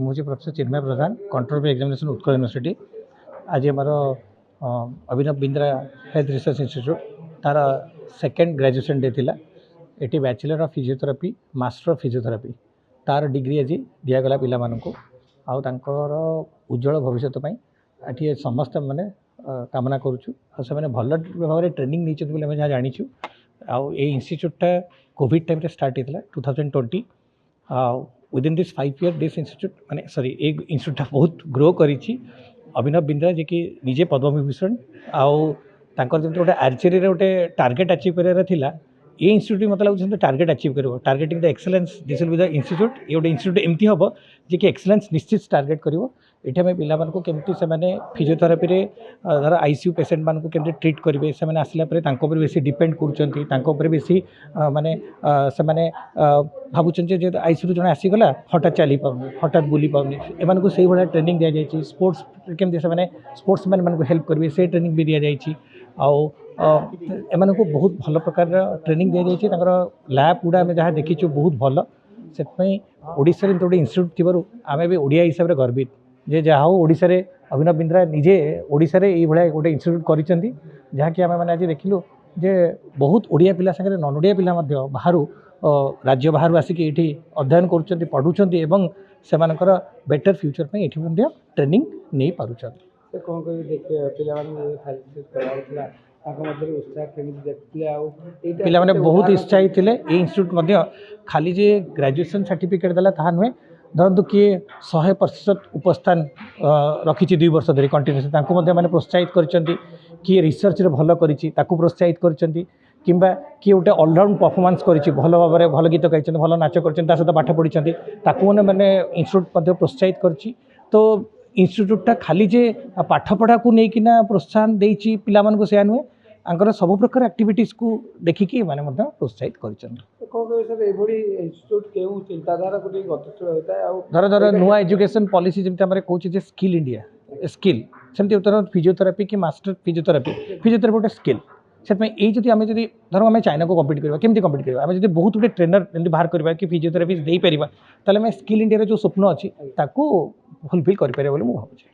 मुझे प्रोफेसर चिन्मय प्रधान control examination Utkal university आज आम Abhinav Bindra health research institute तार सेकेंड ग्रेजुएशन डे थिला। Eighty bachelor of physiotherapy master of physiotherapy तार डिग्री आज दिगला पिला आर उज्जवल भविष्य ये समस्त मैंने कामना करुचु से भल भाव ट्रेनिंग नहीं जहाँ जाचु आउ ये इंस्टीट्यूटा कोविड टाइम स्टार्ट होता 2020 within this 5 year this institute माने सॉरी ये इंस्टीट्यूट बहुत ग्रो करी अभिनव बिंद्रा जी की निजे पद्म विभूषण आउ जमी गोटे आर्चेरी गोटे टार्गेट अचीव करार ये इंस्टीट्यूट मतलब लगे टार्गेट अचीव कर targeting the excellence this will be the institute ये गोटे इंस्टीट्यूट एमती हम जी कि एक्सेलेंस निश्चित टार्गेट कर ये आम पिला केमती से फिजियोथेरापी धर आईसीयू पेसेंट मानक केमती ट्रीट करेंगे से आसला बेसी डिपेंड कर बेसी माने से भावुं जे आईसीयू जन आसीगला हठात चली पाऊनी हठात बुली पाऊनी एम से भाया ट्रेनिंग दि जाए स्पोर्ट्स केमती से स्पोर्ट्स मैन हेल्प करेंगे से ट्रेनिंग भी दि जाए एम को बहुत भल प्रकार ट्रेनिंग दि जाए लैब गुड़ा आम जहाँ देखीचु बहुत भल से ओडिशा गोटे इंस्टीट्यूट थी आम भी ओडिया हिसाब से गर्वित जे जहाँ हो ओडिशा रे अभिनव बिंद्रा निजे ओडिशा रे ये भाया गोटे इंस्टीट्यूट करिसेंती जहाँ कि आम मैंने आज देखिलु जे बहुत ओडिया पिला संगे नन ओडिया पिला बाहर राज्य बाहर आसिक ये अध्ययन कर पढ़ुंट एवं से बेटर फ्यूचर पे ये ट्रेनिंग नहीं पार्टी पिला बहुत उत्साही थे ये इंस्टीट्यूट खाली जे ग्रेजुएशन सर्टिफिकेट देला ताहा नुहे धरतु किए 100% उपस्थान रखी 2 वर्ष धरी कंटिन्यूस मैंने प्रोत्साहित कर किए रिसर्च भल कर प्रोत्साहित कर कि किए गोटे अलराउंड परफॉर्मेंस कर भल भाव में भल गीत गाई भल नाच कर सहित पाठ पढ़ी मैंने इंस्टीट्यूट प्रोत्साहित कर तो इंस्टीट्यूटा खाली जे पाठ पढ़ा को लेकिन प्रोत्साहन देती पिला से नुहे आंकर सब प्रकार एक्टिविटीज को देखिकी मैंने प्रोत्साहित कर धर धर नुआ एजुकेशन पॉलिसी जमी कहे स्किल इंडिया स्किल सेमती फिजियोथेरापी कि मास्टर फिजियोथेरापी गोटे स्किल से यही आम जब धर आम चाइना को कम्पीट करवा केमती कम्पीट करवा आम जब बहुत गुटे ट्रेनर जमी बाहर करवा कि फिजियोथेरापी दे पार ताले स्किल इंडिया जो स्वप्न अच्छी फुलफिल कर भावुँ।